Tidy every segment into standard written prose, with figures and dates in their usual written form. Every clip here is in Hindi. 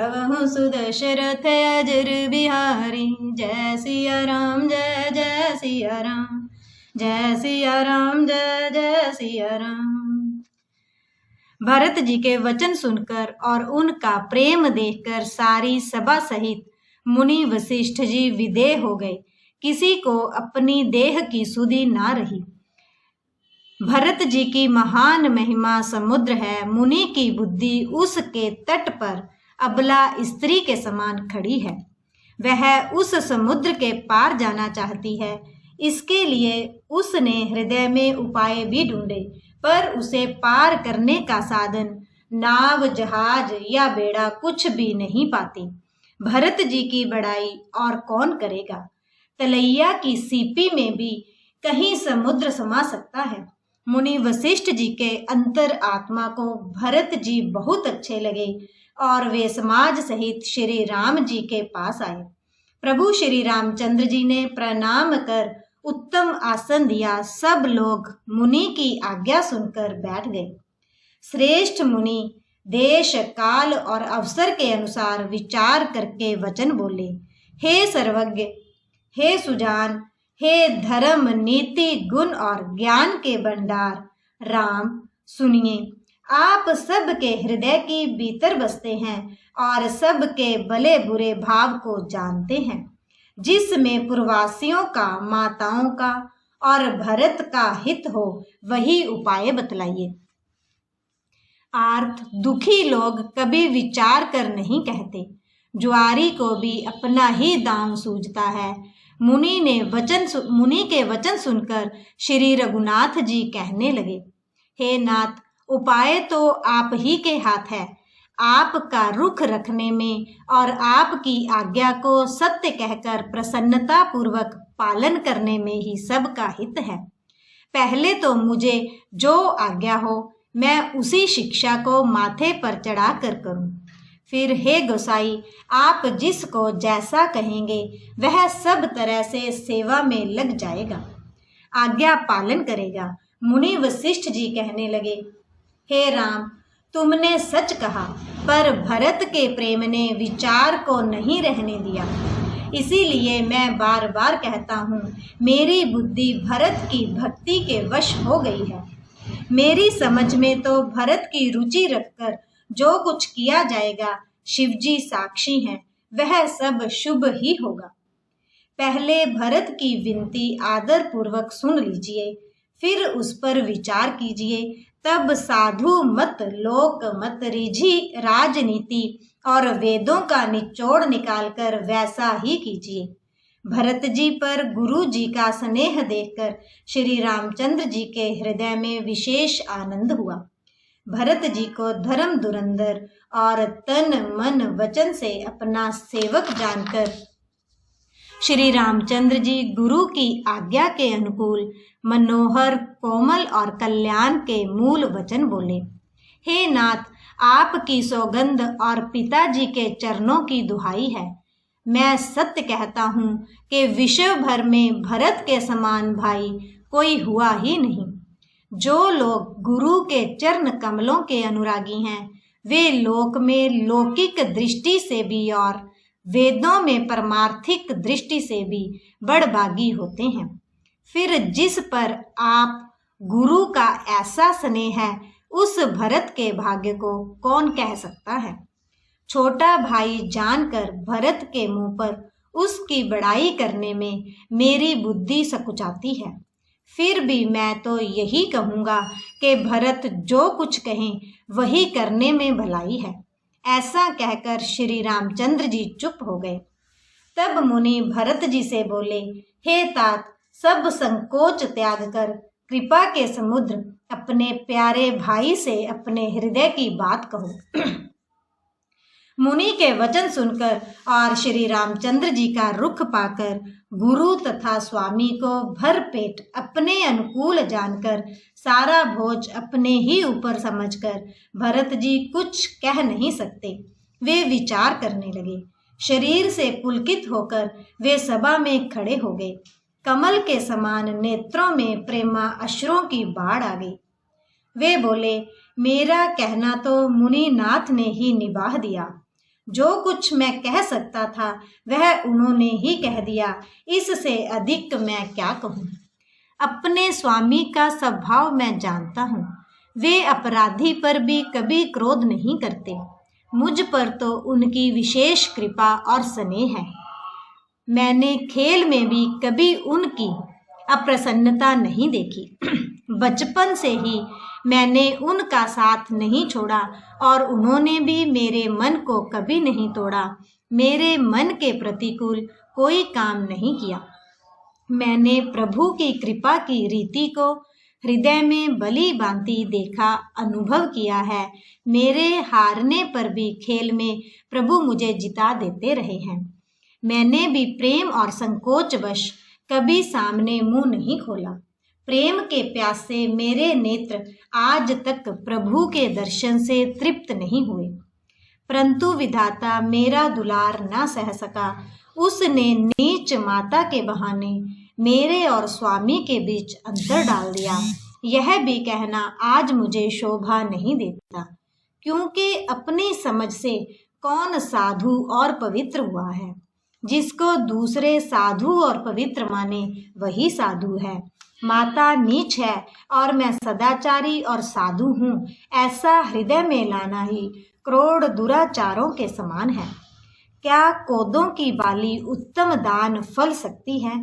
लावहु सुदशरथ अजर बिहारी। जय सिया राम जय जय सिया राम, जय सिया राम जय जय सिया राम। भरत जी के वचन सुनकर और उनका प्रेम देखकर सारी सभा सहित मुनि वशिष्ठ जी विदेह हो गए। किसी को अपनी देह की सुधि ना रही। भरत जी की महान महिमा समुद्र है। मुनि की बुद्धि उसके तट पर अबला स्त्री के समान खड़ी है। वह उस समुद्र के पार जाना चाहती है। इसके लिए उसने हृदय में उपाय भी ढूंढे, पर उसे पार करने का साधन नाव, जहाज या बेड़ा कुछ भी नहीं पाती। भरत जी की बड़ाई और कौन करेगा। तलैया की सीपी में भी कहीं समुद्र समा सकता है। मुनि वशिष्ठ जी के अंतर आत्मा को भरत जी बहुत अच्छे लगे और वे समाज सहित श्री राम जी के पास आए। प्रभु श्री रामचंद्र जी ने प्रणाम कर उत्तम आसन दिया। सब लोग मुनि की आज्ञा सुनकर बैठ गए। श्रेष्ठ मुनि देश, काल और अवसर के अनुसार विचार करके वचन बोले। हे सर्वज्ञ, हे सुजान, हे धर्म, नीति, गुण और ज्ञान के भंडार राम, सुनिए। आप सबके हृदय की भीतर बसते हैं और सबके भले बुरे भाव को जानते हैं। जिसमें पूर्ववासियों का, माताओं का और भरत का हित हो वही उपाय बतलाइए। आर्त दुखी लोग कभी विचार कर नहीं कहते। जुआरी को भी अपना ही दांव सूझता है। मुनि के वचन सुनकर श्री रघुनाथ जी कहने लगे, हे नाथ, उपाय तो आप ही के हाथ है। आपका रुख रखने में और आपकी आज्ञा को सत्य कहकर प्रसन्नता पूर्वक पालन करने में ही सबका हित है। पहले तो मुझे जो आज्ञा हो मैं उसी शिक्षा को माथे पर चढ़ा कर करूं। फिर हे गोसाई, आप जिसको जैसा कहेंगे वह सब तरह से सेवा में लग जाएगा, आज्ञा पालन करेगा। मुनि वशिष्ठ जी कहने लगे, हे राम, तुमने सच कहा, पर भरत के प्रेम ने विचार को नहीं रहने दिया। इसीलिए मैं बार बार कहता हूँ, मेरी बुद्धि भरत की भक्ति के वश हो गई है। मेरी समझ में तो भरत की रुचि रखकर जो कुछ किया जाएगा, शिवजी साक्षी हैं, वह सब शुभ ही होगा। पहले भरत की विनती आदर पूर्वक सुन लीजिए, फिर उस पर विचार कीजिए। तब साधु मत, लोक मत, रिझी राजनीति और वेदों का निचोड़ निकालकर वैसा ही कीजिए। भरत जी पर गुरु जी का स्नेह देखकर श्री रामचंद्र जी के हृदय में विशेष आनंद हुआ। भरत जी को धर्म धुरंधर और तन मन वचन से अपना सेवक जानकर श्री रामचंद्र जी गुरु की आज्ञा के अनुकूल मनोहर, कोमल और कल्याण के मूल वचन बोले। हे नाथ, आपकी सौगंध और पिताजी के चरणों की दुहाई है। मैं सत्य कहता हूँ कि विश्व भर में भरत के समान भाई कोई हुआ ही नहीं। जो लोग गुरु के चरण कमलों के अनुरागी हैं, वे लोक में लौकिक दृष्टि से भी और वेदों में परमार्थिक दृष्टि से भी बड़भागी होते हैं। फिर जिस पर आप गुरु का ऐसा स्नेह है, उस भरत के भाग्य को कौन कह सकता है। छोटा भाई जानकर भरत के मुंह पर उसकी बड़ाई करने में मेरी बुद्धि सकुचाती है। फिर भी मैं तो यही कहूँगा कि भरत जो कुछ कहें वही करने में भलाई है। ऐसा कहकर श्री रामचंद्र जी चुप हो गए। तब मुनि भरत जी से बोले, हे तात, सब संकोच त्याग कर कृपा के समुद्र अपने प्यारे भाई से अपने हृदय की बात कहो। मुनि के वचन सुनकर और श्री रामचंद्र जी का रुख पाकर गुरु तथा स्वामी को भर पेट अपने अनुकूल जानकर सारा भोज अपने ही ऊपर समझकर भरत जी कुछ कह नहीं सकते। वे विचार करने लगे। शरीर से पुलकित होकर वे सभा में खड़े हो गए। कमल के समान नेत्रों में प्रेमा अश्रुओं की बाढ़ आ गई। वे बोले, मेरा कहना तो मुनिनाथ ने ही निभाह दिया। जो कुछ मैं कह सकता था वह उन्होंने ही कह दिया, इससे अधिक मैं क्या कहूँ। अपने स्वामी का स्वभाव मैं जानता हूँ, वे अपराधी पर भी कभी क्रोध नहीं करते। मुझ पर तो उनकी विशेष कृपा और स्नेह है। मैंने खेल में भी कभी उनकी अप्रसन्नता नहीं देखी। बचपन से ही मैंने उनका साथ नहीं छोड़ा और उन्होंने भी मेरे मन को कभी नहीं तोड़ा। मेरे मन के प्रतिकूल कोई काम नहीं किया। मैंने प्रभु की कृपा की रीति को हृदय में बलि भांति देखा, अनुभव किया है। मेरे हारने पर भी खेल में प्रभु मुझे जिता देते रहे हैं। मैंने भी प्रेम और संकोचवश कभी सामने मुंह नहीं खोला। प्रेम के प्यासे मेरे नेत्र आज तक प्रभु के दर्शन से तृप्त नहीं हुए, परंतु विधाता मेरा दुलार न सह सका। उसने नीच माता के बहाने मेरे और स्वामी के बीच अंतर डाल दिया। यह भी कहना आज मुझे शोभा नहीं देता, क्योंकि अपनी समझ से कौन साधु और पवित्र हुआ है। जिसको दूसरे साधु और पवित्र माने वही साधु है। माता नीच है और मैं सदाचारी और साधु हूँ, ऐसा हृदय में लाना ही करोड़ दुराचारों के समान है। क्या कोदों की बाली उत्तम दान फल सकती है?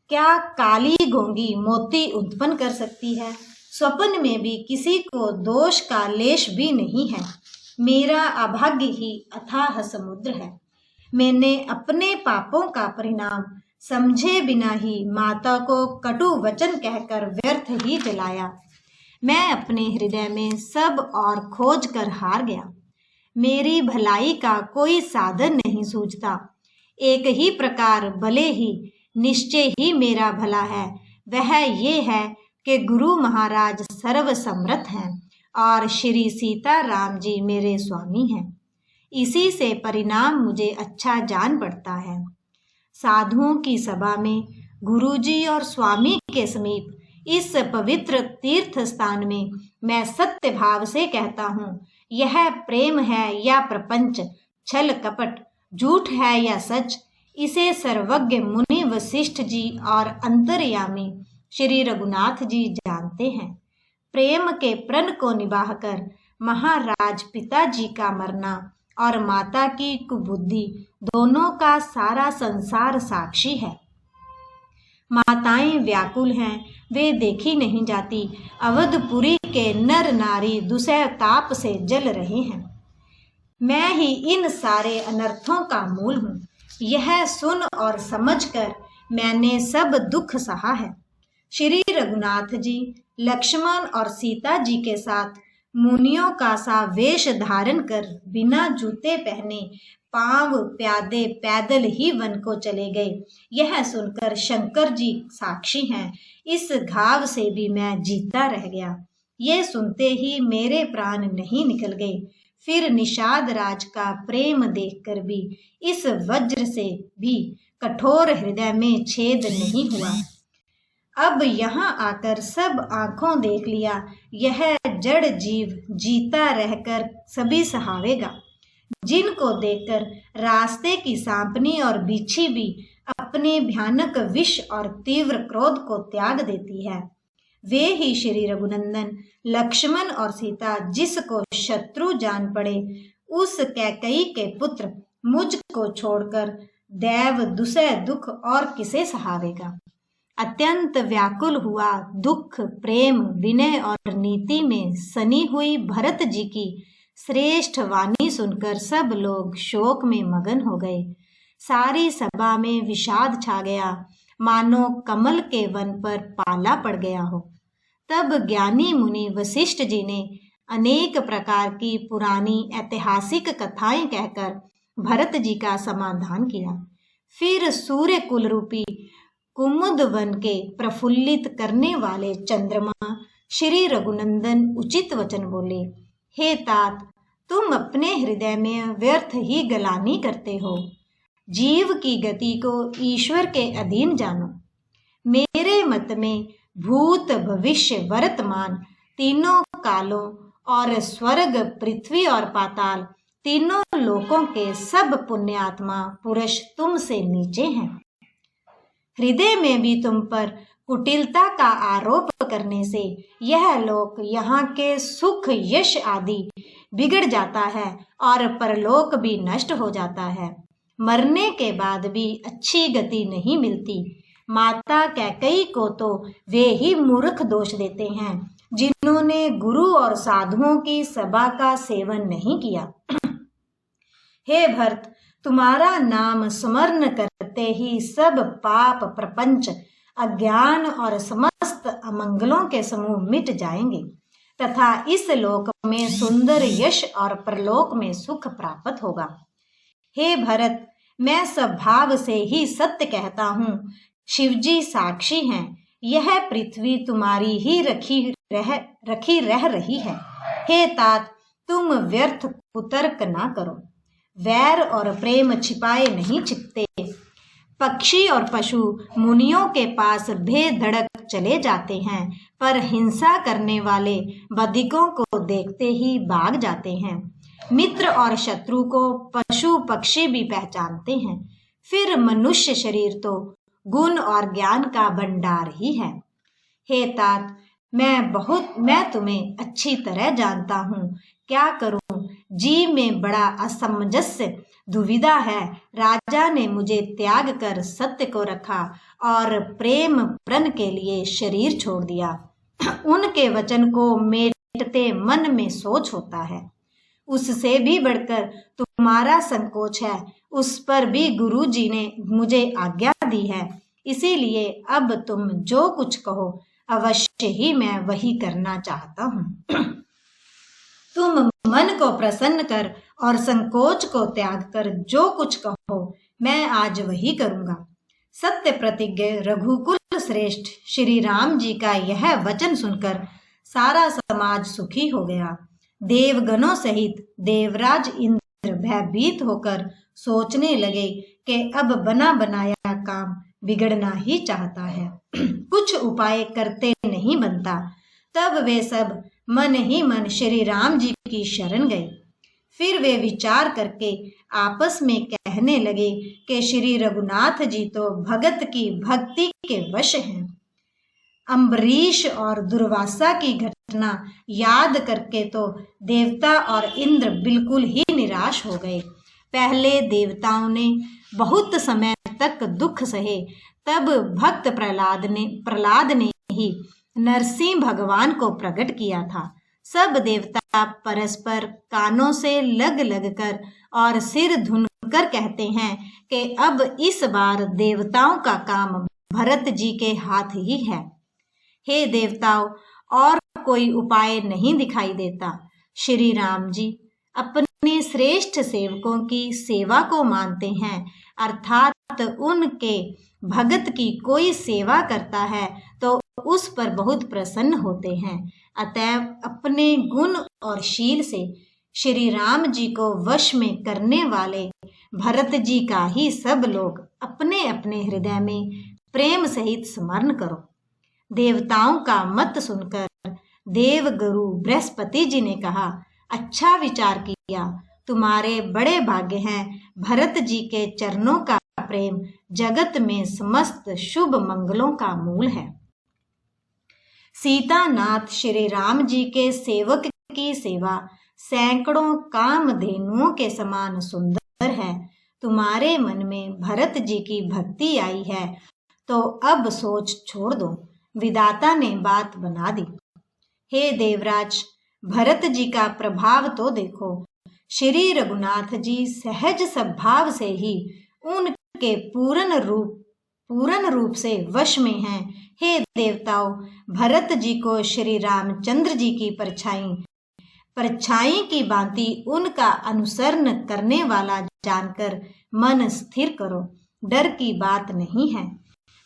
क्या काली घोंगी मोती उत्पन्न कर सकती है? स्वप्न में भी किसी को दोष का लेश भी नहीं है। मेरा अभाग्य ही अथाह समुद्र है। मैंने अपने पापों का परिणाम समझे बिना ही माता को कटु वचन कहकर व्यर्थ ही जलाया। मैं अपने हृदय में सब और खोज कर हार गया। मेरी भलाई का कोई साधन नहीं सूझता। एक ही प्रकार भले ही निश्चय ही मेरा भला है, वह ये है कि गुरु महाराज सर्वसमर्थ हैं और श्री सीता राम जी मेरे स्वामी हैं। इसी से परिणाम मुझे अच्छा जान पड़ता है। साधुओं की सभा में गुरुजी और स्वामी के समीप इस पवित्र तीर्थ स्थान में मैं सत्य भाव से कहता हूँ, यह प्रेम है या प्रपंच, छल कपट, झूठ है या सच, इसे सर्वज्ञ मुनि वशिष्ठ जी और अंतर्यामी श्री रघुनाथ जी जानते हैं। प्रेम के प्रण को निभाकर महाराज पिताजी का मरना और माता की कुबुद्धि दोनों का सारा संसार साक्षी है। माताएं व्याकुल हैं, वे देखी नहीं जाती। अवधपुरी के नर नारी दुसह ताप से जल रहे हैं। मैं ही इन सारे अनर्थों का मूल हूँ। यह सुन और समझकर मैंने सब दुख सहा है। श्री रघुनाथ जी लक्ष्मण और सीता जी के साथ मुनियों का सा वेश धारण कर बिना जूते पहने पांव प्यादे पैदल ही वन को चले गए। यह सुनकर शंकर जी साक्षी हैं। इस घाव से भी मैं जीता रह गया। ये सुनते ही मेरे प्राण नहीं निकल गए। फिर निषाद राज का प्रेम देखकर भी इस वज्र से भी कठोर हृदय में छेद नहीं हुआ। अब यहाँ आकर सब आंखों देख लिया। यह जड़ जीव जीता रहकर सभी सहावेगा। जिनको देखकर रास्ते की सांपनी और बिच्छी भी अपने भयानक विष और तीव्र क्रोध को त्याग देती है, वे ही श्री रघुनंदन लक्ष्मण और सीता जिसको शत्रु जान पड़े, उस कैकई के पुत्र मुझ को छोड़कर दैव दुसह दुख और किसे सहावेगा। अत्यंत व्याकुल हुआ दुख, प्रेम, विनय और नीति में सनी हुई भरत जी की श्रेष्ठ वाणी सुनकर सब लोग शोक में मगन हो गए। सारी सभा में विषाद छा गया, मानो कमल के वन पर पाला पड़ गया हो। तब ज्ञानी मुनि वशिष्ठ जी ने अनेक प्रकार की पुरानी ऐतिहासिक कथाएं कहकर भरत जी का समाधान किया। फिर सूर्य कुल रूपी कुमुद वन के प्रफुल्लित करने वाले चंद्रमा श्री रघुनंदन उचित वचन बोले, हे तात, तुम अपने हृदय में व्यर्थ ही गलानी करते हो। जीव की गति को ईश्वर के अधीन जानो। मेरे मत में भूत भविष्य वर्तमान तीनों कालों और स्वर्ग पृथ्वी और पाताल तीनों लोकों के सब पुण्यात्मा पुरुष तुमसे नीचे हैं। हृदय में भी तुम पर कुटिलता का आरोप करने से यह लोक, यहाँ के सुख यश आदि बिगड़ जाता है और परलोक भी नष्ट हो जाता है। मरने के बाद भी अच्छी गति नहीं मिलती। माता कैकेयी को तो वे ही मूर्ख दोष देते हैं जिन्होंने गुरु और साधुओं की सभा का सेवन नहीं किया। हे भरत, तुम्हारा नाम स्मरण करते ही सब पाप, प्रपंच, अज्ञान और समस्त अमंगलों के समूह मिट जाएंगे तथा इस लोक में सुंदर यश और परलोक में सुख प्राप्त होगा। हे भरत, मैं स्वभाव से ही सत्य कहता हूँ। शिवजी साक्षी हैं। यह पृथ्वी तुम्हारी ही रखी रह रही है। हे तात, तुम व्यर्थ कुतर्क ना करो। वैर और प्रेम छिपाए नहीं छिपते। पक्षी और पशु मुनियों के पास बेधड़क चले जाते हैं, पर हिंसा करने वाले बधिकों को देखते ही भाग जाते हैं। मित्र और शत्रु को पशु पक्षी भी पहचानते हैं। फिर मनुष्य शरीर तो गुण और ज्ञान का भंडार ही है। हे तात, मैं तुम्हें अच्छी तरह जानता हूँ। क्या करूँ? जी में बड़ा असमंजस दुविधा है। राजा ने मुझे त्याग कर सत्य को रखा और प्रेम प्रण के लिए शरीर छोड़ दिया। उनके वचन को मेटते मन में सोच होता है। उससे भी बढ़कर तुम्हारा संकोच है। उस पर भी गुरु जी ने मुझे आज्ञा दी है। इसीलिए अब तुम जो कुछ कहो अवश्य ही मैं वही करना चाहता हूँ। तुम मन को प्रसन्न कर और संकोच को त्याग कर जो कुछ कहो मैं आज वही करूँगा। सत्य प्रतिज्ञ रघुकुल श्रेष्ठ श्री राम जी का यह वचन सुनकर सारा समाज सुखी हो गया। देवगणों सहित देवराज इंद्र भयभीत होकर सोचने लगे कि अब बना बनाया काम बिगड़ना ही चाहता है, कुछ उपाय करते नहीं बनता। तब वे सब मन ही मन श्री राम जी की शरण गए। फिर वे विचार करके आपस में कहने लगे कि श्री रघुनाथ जी तो भगत की भक्ति के वश हैं। अम्बरीश और दुर्वासा की घटना याद करके तो देवता और इंद्र बिल्कुल ही निराश हो गए। पहले देवताओं ने बहुत समय तक दुख सहे, तब भक्त प्रहलाद ने ही नरसिंह भगवान को प्रकट किया था। सब देवता परस्पर कानों से लग लग कर और सिर धुन कर कहते हैं कि अब इस बार देवताओं का काम भरत जी के हाथ ही है। हे देवताओं, और कोई उपाय नहीं दिखाई देता। श्री राम जी अपने श्रेष्ठ सेवकों की सेवा को मानते हैं, अर्थात उनके भगत की कोई सेवा करता है तो उस पर बहुत प्रसन्न होते हैं। अतएव अपने गुण और शील से श्री राम जी को वश में करने वाले भरत जी का ही सब लोग अपने अपने हृदय में प्रेम सहित स्मरण करो। देवताओं का मत सुनकर देवगुरु बृहस्पति जी ने कहा, अच्छा विचार किया, तुम्हारे बड़े भाग्य हैं। भरत जी के चरणों का प्रेम जगत में समस्त शुभ मंगलों का मूल है। सीतानाथ श्री राम जी के सेवक की सेवा सैकड़ों कामधेनुओं के समान सुंदर है। तुम्हारे मन में भरत जी की भक्ति आई है तो अब सोच छोड़ दो। विधाता ने बात बना दी। हे देवराज, भरत जी का प्रभाव तो देखो। श्री रघुनाथ जी सहज स्वभाव से ही उनके पूर्ण रूप से वश में हैं। हे देवताओं, भरत जी को श्री रामचंद्र जी की परछाई की भांति उनका अनुसरण करने वाला जानकर मन स्थिर करो। डर की बात नहीं है।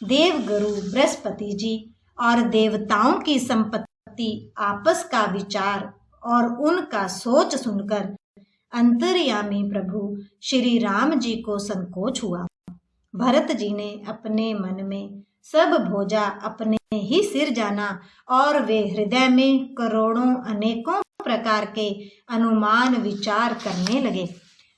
देवगुरु बृहस्पति जी और देवताओं की संपत्ति आपस का विचार और उनका सोच सुनकर अंतर्यामी प्रभु श्री राम जी को संकोच हुआ। भरत जी ने अपने मन में सब भोजा अपने ही सिर जाना और वे हृदय में करोड़ों अनेकों प्रकार के अनुमान विचार करने लगे।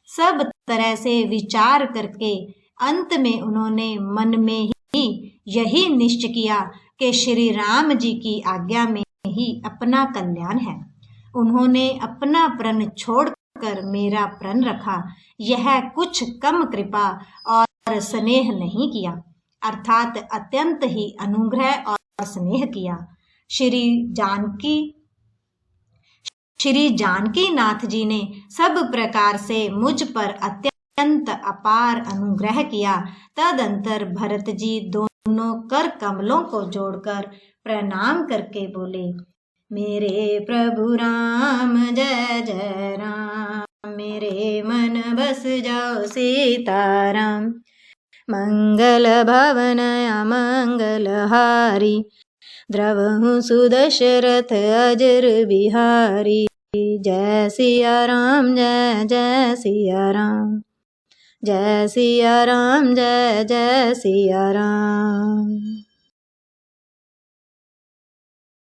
सब तरह से विचार करके अंत में उन्होंने मन में ही यही निश्चय किया कि श्री राम जी की आज्ञा में ही अपना कल्याण है। उन्होंने अपना प्रण छोड़कर मेरा प्रण रखा। यह कुछ कम कृपा और स्नेह नहीं किया, अर्थात अत्यंत ही अनुग्रह और स्नेह किया। श्री जानकी नाथ जी ने सब प्रकार से मुझ पर अत्यंत अपार अनुग्रह किया। तदंतर भरत जी दोनों कर कमलों को जोड़कर प्रणाम करके बोले, मेरे प्रभु राम जय जय राम, मेरे मन बस जाओ सीताराम। मंगल भवन अमंगल हारी, द्रवहु सुदशरथ अजर बिहारी। जय सिया राम जय जय सिया राम, जय सिया राम जय जय सिया राम।